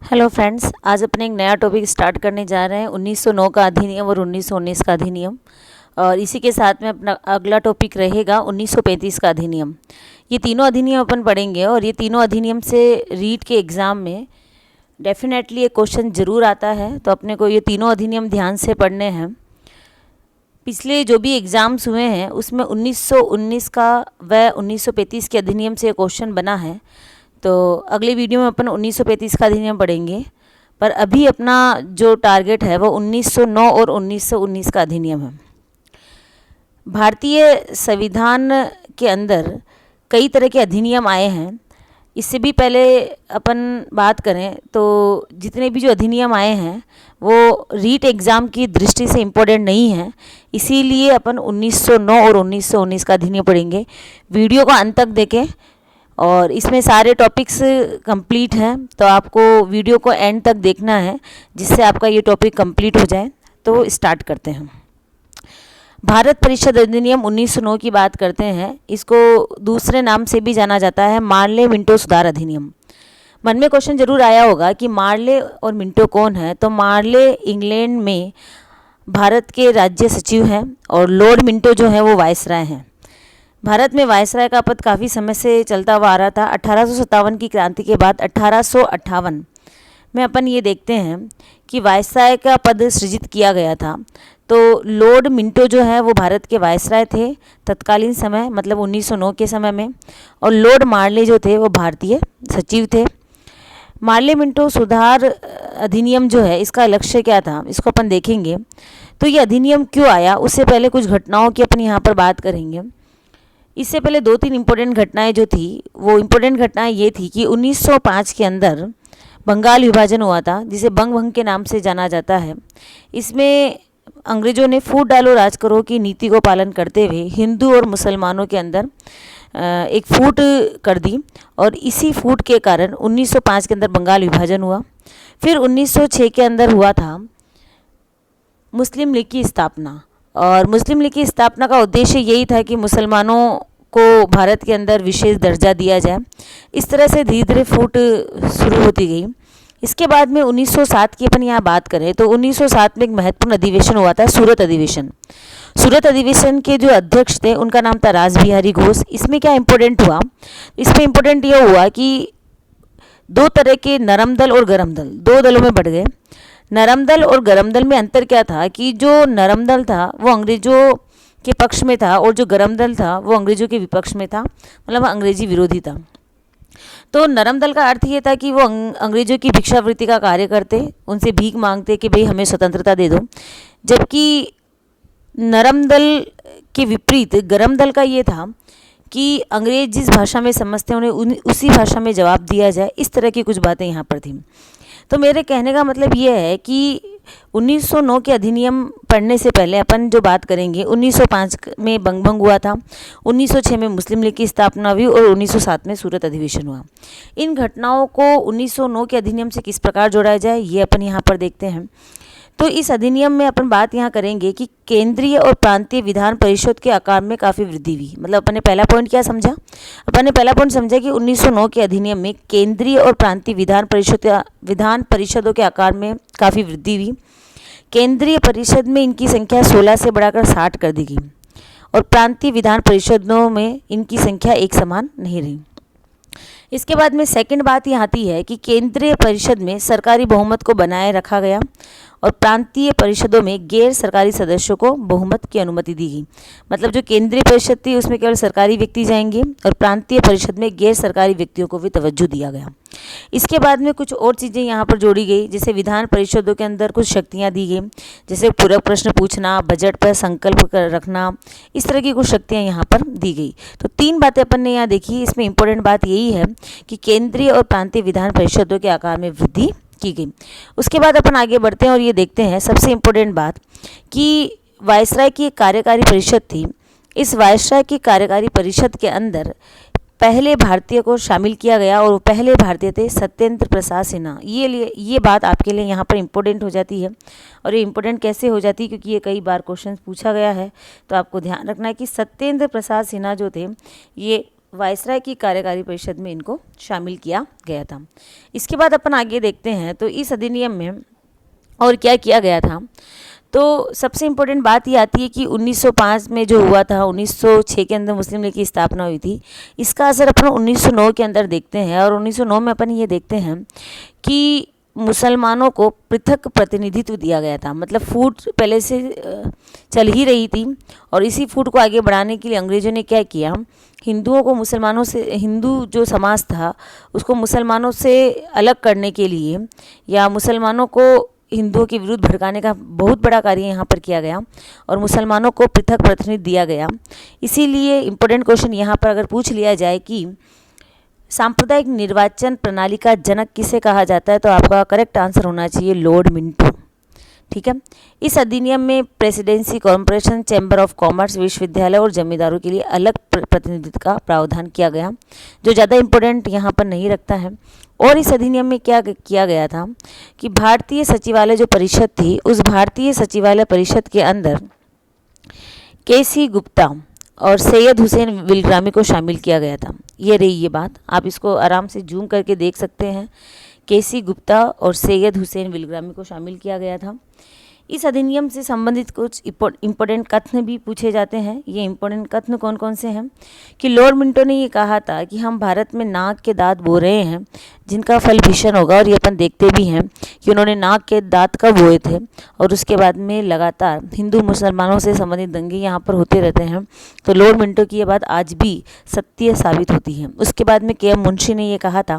Hello friends, आज अपने एक नया टॉपिक स्टार्ट करने जा रहे हैं 1909 का अधिनियम और 1919 का अधिनियम। और इसी के साथ में अपना अगला टॉपिक रहेगा 1935 का अधिनियम। ये तीनों अधिनियम अपन पढ़ेंगे और ये तीनों अधिनियम से रीट के एग्ज़ाम में डेफिनेटली एक क्वेश्चन ज़रूर आता है, तो अपने को ये तीनों अधिनियम ध्यान से पढ़ने हैं। पिछले जो भी एग्ज़ाम्स हुए हैं उसमें 1919 का व 1935 के अधिनियम से क्वेश्चन बना है। तो अगले वीडियो में अपन 1935 का अधिनियम पढ़ेंगे, पर अभी अपना जो टारगेट है वो 1909 और 1919 का अधिनियम है। भारतीय संविधान के अंदर कई तरह के अधिनियम आए हैं। इससे भी पहले अपन बात करें तो जितने भी जो अधिनियम आए हैं वो रीट एग्ज़ाम की दृष्टि से इम्पोर्टेंट नहीं है, इसीलिए अपन 1909 और 1919 का अधिनियम पढ़ेंगे। वीडियो को अंत तक देखें और इसमें सारे टॉपिक्स कंप्लीट हैं, तो आपको वीडियो को एंड तक देखना है जिससे आपका ये टॉपिक कंप्लीट हो जाए। तो स्टार्ट करते हैं। भारत परिषद अधिनियम 1909 की बात करते हैं। इसको दूसरे नाम से भी जाना जाता है मार्ले मिंटो सुधार अधिनियम। मन में क्वेश्चन जरूर आया होगा कि मार्ले और मिंटो कौन है। तो मार्ले इंग्लैंड में भारत के राज्य सचिव हैं और लॉर्ड मिंटो जो है वो वायसराय हैं। भारत में वायसराय का पद काफ़ी समय से चलता हुआ आ रहा था। 1857 की क्रांति के बाद 1858 में अपन ये देखते हैं कि वायसराय का पद सृजित किया गया था। तो लॉर्ड मिंटो जो है वो भारत के वायसराय थे तत्कालीन समय, मतलब 1909 के समय में, और लॉर्ड मार्ले जो थे वो भारतीय सचिव थे। मार्ले मिंटो सुधार अधिनियम जो है इसका लक्ष्य क्या था, इसको अपन देखेंगे। तो ये अधिनियम क्यों आया, उससे पहले कुछ घटनाओं की अपन यहाँ पर बात करेंगे। इससे पहले दो तीन इम्पोर्टेंट घटनाएं जो थी, वो इम्पोर्टेंट घटनाएं ये थी कि 1905 के अंदर बंगाल विभाजन हुआ था, जिसे बंग भंग के नाम से जाना जाता है। इसमें अंग्रेज़ों ने फूट डालो राज करो की नीति को पालन करते हुए हिंदू और मुसलमानों के अंदर एक फूट कर दी, और इसी फूट के कारण 1905 के अंदर बंगाल विभाजन हुआ। फिर 1906 के अंदर हुआ था मुस्लिम लीग की स्थापना, और मुस्लिम लीग की स्थापना का उद्देश्य यही था कि मुसलमानों को भारत के अंदर विशेष दर्जा दिया जाए। इस तरह से धीरे धीरे फूट शुरू होती गई। इसके बाद में 1907 की अपन यहाँ बात करें तो 1907 में एक महत्वपूर्ण अधिवेशन हुआ था, सूरत अधिवेशन। सूरत अधिवेशन के जो अध्यक्ष थे उनका नाम था रासबिहारी घोष। इसमें क्या इम्पोर्टेंट हुआ, इसमें इम्पोर्टेंट ये हुआ कि दो तरह के नरम दल और गरम दल दो दलों में बढ़ गए। नरम दल और गरम दल में अंतर क्या था कि जो नरम दल था वो अंग्रेज़ों के पक्ष में था और जो गरम दल था वो अंग्रेज़ों के विपक्ष में था, मतलब अंग्रेजी विरोधी था। तो नरम दल का अर्थ ये था कि वो अंग्रेज़ों की भिक्षावृत्ति का कार्य करते, उनसे भीख मांगते कि भाई हमें स्वतंत्रता दे दो। जबकि नरम दल के विपरीत गरम दल का ये था कि अंग्रेज़ जिस भाषा में समझते हैं उन्हें उसी भाषा में जवाब दिया जाए। इस तरह की कुछ बातें यहाँ पर थी। तो मेरे कहने का मतलब ये है कि 1909 के अधिनियम पढ़ने से पहले अपन जो बात करेंगे, 1905 में बंग भंग हुआ था, 1906 में मुस्लिम लीग की स्थापना हुई और 1907 में सूरत अधिवेशन हुआ। इन घटनाओं को 1909 के अधिनियम से किस प्रकार जोड़ा जाए ये अपन यहाँ पर देखते हैं। तो इस अधिनियम में अपन बात यहाँ करेंगे कि केंद्रीय और प्रांतीय विधान परिषद के आकार में काफ़ी वृद्धि हुई। मतलब अपन ने पहला पॉइंट क्या समझा, अपन ने पहला पॉइंट समझा कि 1909 के अधिनियम में केंद्रीय और प्रांतीय विधान परिषदों के आकार में काफ़ी वृद्धि हुई। केंद्रीय परिषद में इनकी संख्या 16 से बढ़ाकर 60 कर दी गई और प्रांतीय विधान परिषदों में इनकी संख्या एक समान नहीं रही। इसके बाद में सेकंड बात ये आती है कि केंद्रीय परिषद में सरकारी बहुमत को बनाए रखा गया और प्रांतीय परिषदों में गैर सरकारी सदस्यों को बहुमत की अनुमति दी गई। मतलब जो केंद्रीय परिषद थी उसमें केवल सरकारी व्यक्ति जाएंगे और प्रांतीय परिषद में गैर सरकारी व्यक्तियों को भी तवज्जो दिया गया। इसके बाद में कुछ और चीज़ें यहाँ पर जोड़ी गई, जैसे विधान परिषदों के अंदर कुछ शक्तियाँ दी गई, जैसे पूरक प्रश्न पूछना, बजट पर संकल्प रखना, इस तरह की कुछ शक्तियाँ यहाँ पर दी गई। तो तीन बातें अपन ने यहाँ देखी। इसमें इंपॉर्टेंट बात यही है कि केंद्रीय और प्रांतीय विधान परिषदों के आकार में वृद्धि की गई। उसके बाद अपन आगे बढ़ते हैं और ये देखते हैं सबसे इम्पोर्टेंट बात कि वायसराय की एक कार्यकारी परिषद थी। इस वायसराय की कार्यकारी परिषद के अंदर पहले भारतीय को शामिल किया गया और वो पहले भारतीय थे सत्येंद्र प्रसाद सिन्हा। ये बात आपके लिए यहाँ पर इम्पोर्टेंट हो जाती है। और ये इम्पोर्टेंट कैसे हो जाती है, क्योंकि ये कई बार क्वेश्चन पूछा गया है। तो आपको ध्यान रखना है कि सत्येंद्र प्रसाद सिन्हा जो थे ये वायसराय की कार्यकारी परिषद में इनको शामिल किया गया था। इसके बाद अपन आगे देखते हैं तो इस अधिनियम में और क्या किया गया था। तो सबसे इम्पोर्टेंट बात ये आती है कि 1905 में जो हुआ था, 1906 के अंदर मुस्लिम लीग की स्थापना हुई थी, इसका असर अपन 1909 के अंदर देखते हैं। और 1909 में अपन ये देखते हैं कि मुसलमानों को पृथक प्रतिनिधित्व दिया गया था। मतलब फूट पहले से चल ही रही थी और इसी फूट को आगे बढ़ाने के लिए अंग्रेज़ों ने क्या किया, हिंदुओं को मुसलमानों से, हिंदू जो समाज था उसको मुसलमानों से अलग करने के लिए या मुसलमानों को हिंदुओं के विरुद्ध भड़काने का बहुत बड़ा कार्य यहाँ पर किया गया और मुसलमानों को पृथक प्रतिनिधित्व दिया गया। इसीलिए इम्पोर्टेंट क्वेश्चन यहाँ पर अगर पूछ लिया जाए कि सांप्रदायिक निर्वाचन प्रणाली का जनक किसे कहा जाता है, तो आपका करेक्ट आंसर होना चाहिए लॉर्ड मिंटो। ठीक है। इस अधिनियम में presidency, corporation, chamber of commerce, विश्वविद्यालय और जमींदारों के लिए अलग प्रतिनिधित्व का प्रावधान किया गया, जो ज़्यादा इम्पोर्टेंट यहाँ पर नहीं रखता है। और इस अधिनियम में क्या किया गया था कि भारतीय सचिवालय जो परिषद थी, उस भारतीय सचिवालय परिषद के अंदर केसी गुप्ता और सैयद हुसैन विलग्रामी को शामिल किया गया था। ये रही ये बात, आप इसको आराम से जूम करके देख सकते हैं। केसी गुप्ता और सैयद हुसैन विलग्रामी को शामिल किया गया था। इस अधिनियम से संबंधित कुछ इम्पोर्टेंट कथन भी पूछे जाते हैं। ये इम्पोर्टेंट कथन कौन कौन से हैं कि लॉर्ड मिंटो ने ये कहा था कि हम भारत में नाग के दांत बो रहे हैं जिनका फल भीषण होगा, और ये अपन देखते भी हैं कि उन्होंने नाग के दांत कब बोए थे और उसके बाद में लगातार हिंदू मुसलमानों से संबंधित दंगे यहाँ पर होते रहते हैं। तो लॉर्ड मिंटो की ये बात आज भी सत्य साबित होती है। उसके बाद में के.एम. मुंशी ने ये कहा था,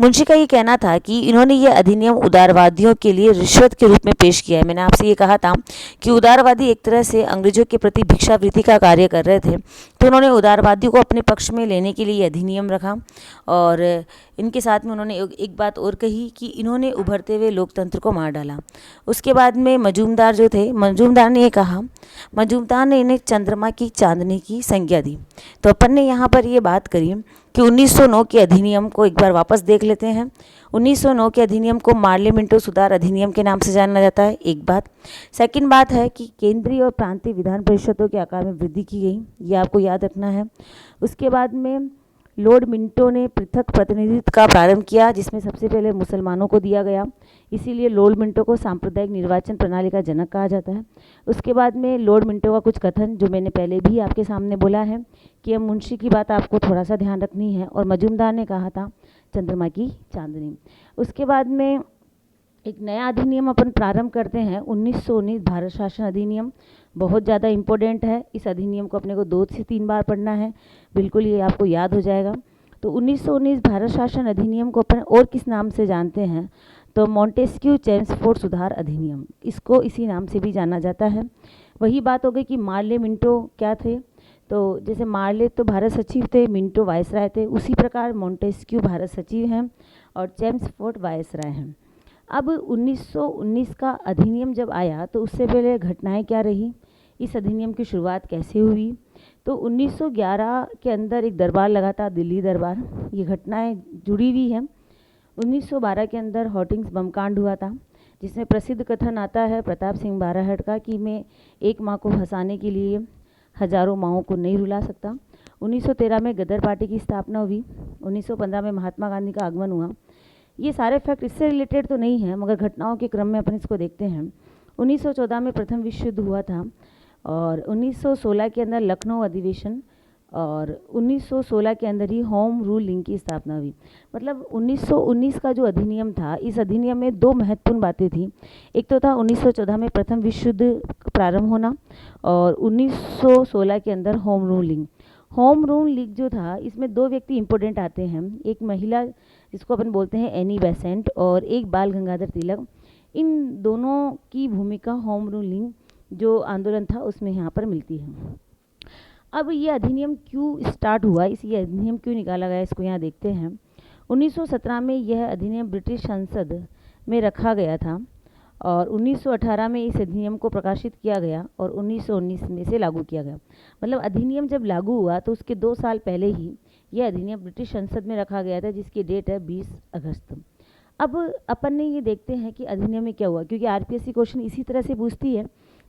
मुंशी का ये कहना था कि इन्होंने ये अधिनियम उदारवादियों के लिए रिश्वत के रूप में पेश किया है। मैंने आपसे ये कहा था कि उदारवादी एक तरह से अंग्रेजों के प्रति भिक्षावृत्ति का कार्य कर रहे थे, तो उन्होंने उदारवादियों को अपने पक्ष में लेने के लिए अधिनियम रखा। और इनके साथ में उन्होंने एक बात और कही कि इन्होंने उभरते हुए लोकतंत्र को मार डाला। उसके बाद में मजूमदार जो थे, मजूमदार ने ये कहा, मजूमदार ने इन्हें चंद्रमा की चांदनी की संज्ञा दी। तो अपन ने यहाँ पर ये बात करी कि 1909 के अधिनियम को एक बार वापस देख लेते हैं। 1909 के अधिनियम को मार्ले मिंटो सुधार अधिनियम के नाम से जाना जाता है, एक बात। सेकंड बात है कि केंद्रीय और प्रांतीय विधान परिषदों के आकार में वृद्धि की गई, ये आपको याद रखना है। उसके बाद में लॉर्ड मिंटो ने पृथक प्रतिनिधित्व का प्रारंभ किया, जिसमें सबसे पहले मुसलमानों को दिया गया, इसीलिए लॉर्ड मिंटो को सांप्रदायिक निर्वाचन प्रणाली का जनक कहा जाता है। उसके बाद में लॉर्ड मिंटो का कुछ कथन जो मैंने पहले भी आपके सामने बोला है कि हम मुंशी की बात आपको थोड़ा सा ध्यान रखनी है, और मजूमदार ने कहा था चंद्रमा की चांदनी। उसके बाद में एक नया अधिनियम अपन प्रारंभ करते हैं, 1919 भारत शासन अधिनियम। बहुत ज़्यादा इम्पोर्टेंट है, इस अधिनियम को अपने को 2 से 3 बार पढ़ना है, बिल्कुल ये आपको याद हो जाएगा। तो 1919 भारत शासन अधिनियम को अपन और किस नाम से जानते हैं, तो मॉन्टेस्क्यू चेम्सफोर्ड सुधार अधिनियम, इसको इसी नाम से भी जाना जाता है। वही बात हो गई कि मार्ले मिंटो क्या थे, तो जैसे मार्ले तो भारत सचिव थे, मिंटो वायसराय थे, उसी प्रकार मॉन्टेस्क्यू भारत सचिव हैं और चेम्सफोर्ड वायसराय हैं। अब 1919 का अधिनियम जब आया तो उससे पहले घटनाएं क्या रही, इस अधिनियम की शुरुआत कैसे हुई, तो 1911 के अंदर एक दरबार लगा था, दिल्ली दरबार, ये घटनाएं जुड़ी हुई हैं। 1912 के अंदर हॉटिंग्स बम कांड हुआ था, जिसमें प्रसिद्ध कथन आता है प्रताप सिंह बाराहट का कि मैं एक माँ को फंसाने के लिए हजारों माँओं को नहीं रुला सकता। 1913 में गदर पार्टी की स्थापना हुई, 1915 में महात्मा गांधी का आगमन हुआ। ये सारे फैक्ट इससे रिलेटेड तो नहीं है, मगर घटनाओं के क्रम में अपन इसको देखते हैं। 1914 में प्रथम विश्व युद्ध हुआ था, और 1916 के अंदर लखनऊ अधिवेशन, और 1916 के अंदर ही होम रूल लिंग की स्थापना हुई। मतलब 1919 का जो अधिनियम था, इस अधिनियम में 2 महत्वपूर्ण बातें थी। एक तो था 1914 में प्रथम विश्व युद्ध प्रारंभ होना, और 1916 के अंदर होम रूल लिंग। होम रूल लीग जो था, इसमें 2 व्यक्ति इंपॉर्टेंट आते हैं, एक महिला जिसको अपन बोलते हैं एनी बेसेंट, और एक बाल गंगाधर तिलक। इन दोनों की भूमिका होम रूल लीग जो आंदोलन था उसमें यहाँ पर मिलती है। अब ये अधिनियम क्यों स्टार्ट हुआ, ये अधिनियम क्यों निकाला गया, इसको यहाँ देखते हैं। 1917 में यह अधिनियम ब्रिटिश संसद में रखा गया था, और 1918 में इस अधिनियम को प्रकाशित किया गया, और 1919 में से लागू किया गया। मतलब अधिनियम जब लागू हुआ तो उसके 2 साल पहले ही यह अधिनियम ब्रिटिश संसद में रखा गया था, जिसकी डेट है 20 अगस्त। अब अपन ने ये देखते हैं कि अधिनियम में क्या हुआ, क्योंकि आरपीएससी क्वेश्चन इसी तरह से पूछती है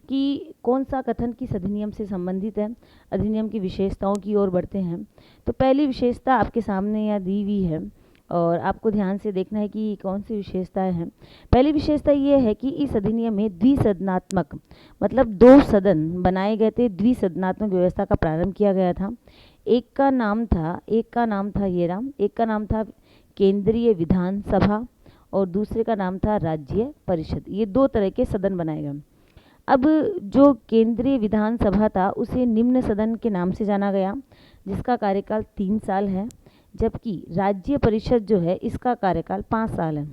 कि कौन सा कथन किस अधिनियम से संबंधित है। अधिनियम की विशेषताओं की ओर बढ़ते हैं। तो पहली विशेषता आपके सामने यहाँ दी हुई है और आपको ध्यान से देखना है कि कौन सी विशेषताएं हैं। पहली विशेषता ये है कि इस अधिनियम में द्विसदनात्मक मतलब 2 सदन बनाए गए थे। द्विसदनात्मक व्यवस्था का प्रारंभ किया गया था। एक का नाम था ये राम, एक का नाम था केंद्रीय विधानसभा और दूसरे का नाम था राज्य परिषद। ये 2 तरह के सदन बनाए गए। अब जो केंद्रीय विधानसभा था उसे निम्न सदन के नाम से जाना गया, जिसका कार्यकाल 3 साल है, जबकि राज्य परिषद जो है इसका कार्यकाल 5 साल है।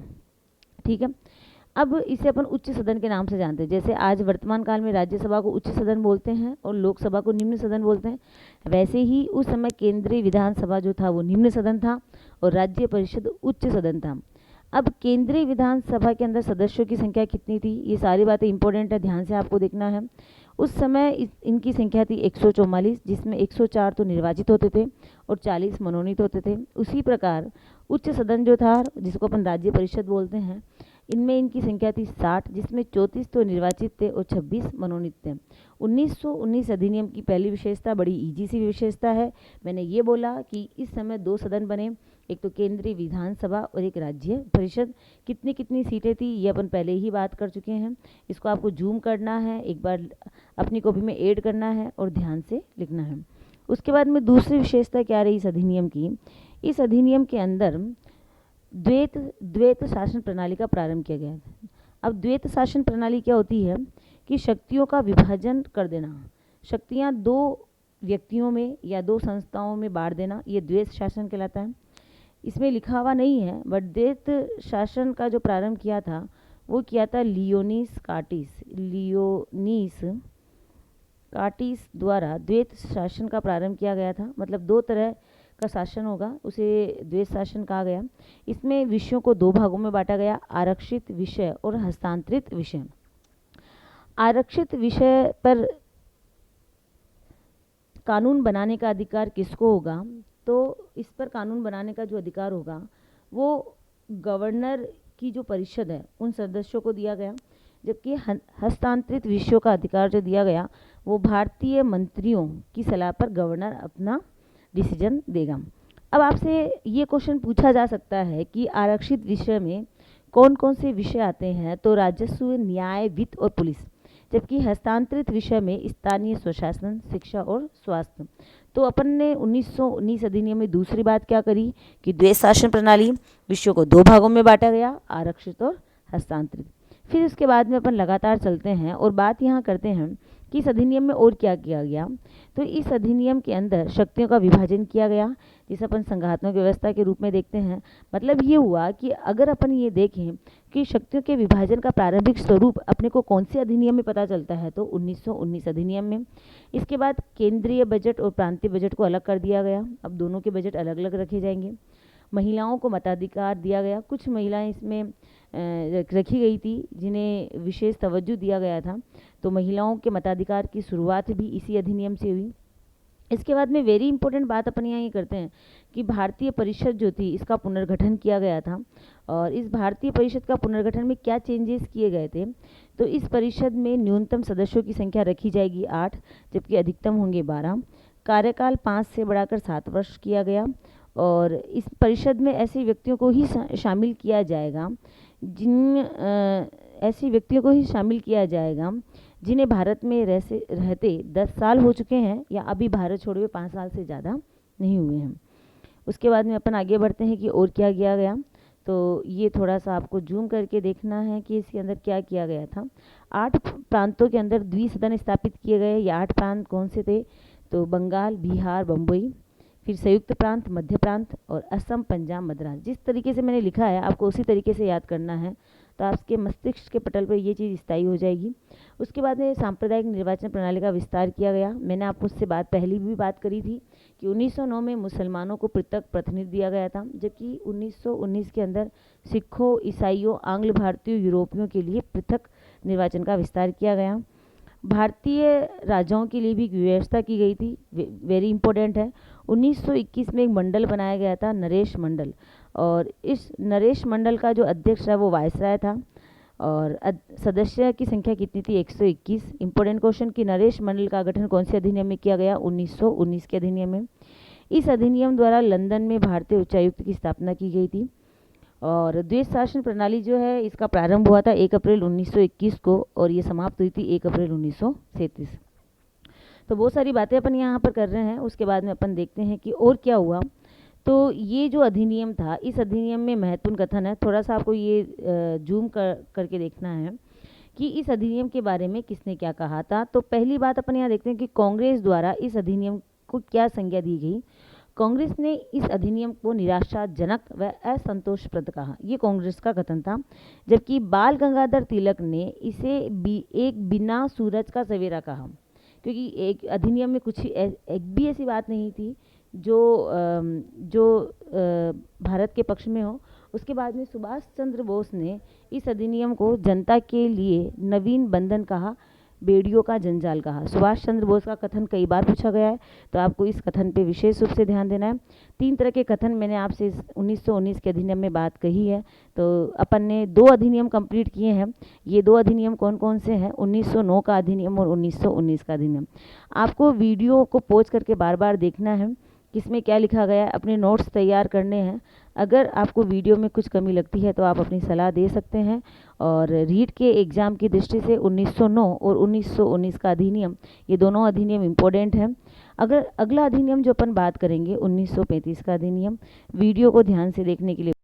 ठीक है। अब इसे अपन उच्च सदन के नाम से जानते हैं। जैसे आज वर्तमान काल में राज्यसभा को उच्च सदन बोलते हैं और लोकसभा को निम्न सदन बोलते हैं, वैसे ही उस समय केंद्रीय विधानसभा जो था वो निम्न सदन था और राज्य परिषद उच्च सदन था। अब केंद्रीय विधानसभा के अंदर सदस्यों की संख्या कितनी थी, ये सारी बातें इंपॉर्टेंट है, ध्यान से आपको देखना है। उस समय इनकी संख्या थी 144, जिसमें 104 तो निर्वाचित होते थे और 40 मनोनीत होते थे। उसी प्रकार उच्च सदन जो था, जिसको अपन राज्य परिषद बोलते हैं, इनमें इनकी संख्या थी 60, जिसमें 34 तो निर्वाचित थे और 26 मनोनीत थे। 1919 अधिनियम की पहली विशेषता बड़ी इजी सी विशेषता है। मैंने ये बोला कि इस समय 2 सदन बने, एक तो केंद्रीय विधानसभा और एक राज्य परिषद। कितनी कितनी सीटें थी ये अपन पहले ही बात कर चुके हैं। इसको आपको जूम करना है, एक बार अपनी कॉपी में ऐड करना है और ध्यान से लिखना है। उसके बाद में दूसरी विशेषता क्या रही इस अधिनियम की, इस अधिनियम के अंदर द्वैत शासन प्रणाली का प्रारंभ किया गया है। अब द्वैत शासन प्रणाली क्या होती है कि शक्तियों का विभाजन कर देना, शक्तियाँ 2 व्यक्तियों में या 2 संस्थाओं में बांट देना, ये द्वैत शासन कहलाता है। इसमें लिखा हुआ नहीं है, बट द्वैत शासन का जो प्रारंभ किया था वो किया था लियोनिस कार्टिस द्वारा द्वैत शासन का प्रारंभ किया गया था। मतलब 2 तरह का शासन होगा, उसे द्वैत शासन कहा गया। इसमें विषयों को 2 भागों में बांटा गया, आरक्षित विषय और हस्तांतरित विषय। आरक्षित विषय पर कानून बनाने का अधिकार किसको होगा, तो इस पर कानून बनाने का जो अधिकार होगा वो गवर्नर की जो परिषद है उन सदस्यों को दिया गया, जबकि हस्तांतरित विषयों का अधिकार जो दिया गया वो भारतीय मंत्रियों की सलाह पर गवर्नर अपना डिसीजन देगा। अब आपसे ये क्वेश्चन पूछा जा सकता है कि आरक्षित विषय में कौन कौन से विषय आते हैं, तो राजस्व, न्याय, वित्त और पुलिस, जबकि हस्तांतरित विषय में स्थानीय स्वशासन, शिक्षा और स्वास्थ्य। तो अपन ने 1919 अधिनियम में दूसरी बात क्या करी कि द्वैत शासन प्रणाली, विषयों को 2 भागों में बांटा गया, आरक्षित और हस्तांतरित। फिर उसके बाद में अपन लगातार चलते हैं और बात यहाँ करते हैं कि इस अधिनियम में और क्या किया गया। तो इस अधिनियम के अंदर शक्तियों का विभाजन किया गया, जिसे अपन संघात्मक व्यवस्था के रूप में देखते हैं। मतलब ये हुआ कि अगर अपन ये देखें कि शक्तियों के विभाजन का प्रारंभिक स्वरूप अपने को कौन से अधिनियम में पता चलता है, तो 1919 अधिनियम में। इसके बाद केंद्रीय बजट और प्रांतीय बजट को अलग कर दिया गया। अब दोनों के बजट अलग अलग रखे जाएंगे। महिलाओं को मताधिकार दिया गया, कुछ महिलाएं इसमें रखी गई थी जिन्हें विशेष तवज्जो दिया गया था, तो महिलाओं के मताधिकार की शुरुआत भी इसी अधिनियम से हुई। इसके बाद में वेरी इंपॉर्टेंट बात अपन यहाँ ये करते हैं कि भारतीय परिषद जो थी इसका पुनर्गठन किया गया था, और इस भारतीय परिषद का पुनर्गठन में क्या चेंजेस किए गए थे, तो इस परिषद में न्यूनतम सदस्यों की संख्या रखी जाएगी 8, जबकि अधिकतम होंगे 12। कार्यकाल 5 से बढ़ाकर 7 वर्ष किया गया, और इस परिषद में ऐसे व्यक्तियों को ही शामिल किया जाएगा जिन्हें भारत में रहते 10 साल हो चुके हैं या अभी भारत छोड़े हुए 5 साल से ज़्यादा नहीं हुए हैं। उसके बाद में अपन आगे बढ़ते हैं कि और क्या किया गया, तो ये थोड़ा सा आपको जूम करके देखना है कि इसके अंदर क्या किया गया था। 8 प्रांतों के अंदर द्विसदन स्थापित किए गए। ये 8 प्रांत कौन से थे, तो बंगाल, बिहार, बम्बई, फिर संयुक्त प्रांत, मध्य प्रांत और असम, पंजाब, मद्रास। जिस तरीके से मैंने लिखा है आपको उसी तरीके से याद करना है, तो आपके मस्तिष्क के पटल पर ये चीज़ स्थायी हो जाएगी। उसके बाद में सांप्रदायिक निर्वाचन प्रणाली का विस्तार किया गया। मैंने आपको उससे पहले भी बात करी थी कि 1909 में मुसलमानों को पृथक प्रतिनिधि दिया गया था, जबकि 1919 के अंदर सिखों, ईसाइयों, आंग्ल भारतीयों, यूरोपियों के लिए पृथक निर्वाचन का विस्तार किया गया। भारतीय राजाओं के लिए भी व्यवस्था की गई थी, वेरी इंपॉर्टेंट है। 1921 में एक मंडल बनाया गया था, नरेश मंडल, और इस नरेश मंडल का जो अध्यक्ष था वो वायसराय था। और सदस्य की संख्या कितनी थी? 121। इंपॉर्टेंट क्वेश्चन कि नरेश मंडल का गठन कौन से अधिनियम में किया गया? 1919 के अधिनियम में। इस अधिनियम द्वारा लंदन में भारतीय उच्चायुक्त की स्थापना की गई थी। और द्वैध शासन प्रणाली जो है इसका प्रारंभ हुआ था 1 अप्रैल 1921 को और ये समाप्त हुई थी 1 अप्रैल 1937। तो बहुत सारी बातें अपन यहाँ पर कर रहे हैं, उसके बाद में अपन देखते हैं कि और क्या हुआ। तो ये जो अधिनियम था, इस अधिनियम में महत्वपूर्ण कथन है, थोड़ा सा आपको ये जूम करके देखना है कि इस अधिनियम के बारे में किसने क्या कहा था। तो पहली बात अपन यहाँ देखते हैं कि कांग्रेस द्वारा इस अधिनियम को क्या संज्ञा दी गई। कांग्रेस ने इस अधिनियम को निराशाजनक व असंतोषप्रद कहा, ये कांग्रेस का कथन था। जबकि बाल गंगाधर तिलक ने इसे एक बिना सूरज का सवेरा कहा, क्योंकि एक अधिनियम में कुछ एक भी ऐसी बात नहीं थी जो भारत के पक्ष में हो। उसके बाद में सुभाष चंद्र बोस ने इस अधिनियम को जनता के लिए नवीन बंधन कहा, बेड़ियों का जंजाल कहा। सुभाष चंद्र बोस का कथन कई बार पूछा गया है, तो आपको इस कथन पे विशेष रूप से ध्यान देना है। 3 तरह के कथन मैंने आपसे 1919 के अधिनियम में बात कही है। तो अपन ने 2 अधिनियम कंप्लीट किए हैं। ये 2 अधिनियम कौन कौन से हैं? 1909 का अधिनियम और 1919 का अधिनियम। आपको वीडियो को पॉज करके बार बार देखना है किसमें क्या लिखा गया है, अपने नोट्स तैयार करने हैं। अगर आपको वीडियो में कुछ कमी लगती है तो आप अपनी सलाह दे सकते हैं। और रीट के एग्ज़ाम की दृष्टि से 1909 और 1919 का अधिनियम, ये दोनों अधिनियम इम्पोर्टेंट हैं। अगर अगला अधिनियम जो अपन बात करेंगे 1935 का अधिनियम, वीडियो को ध्यान से देखने के लिए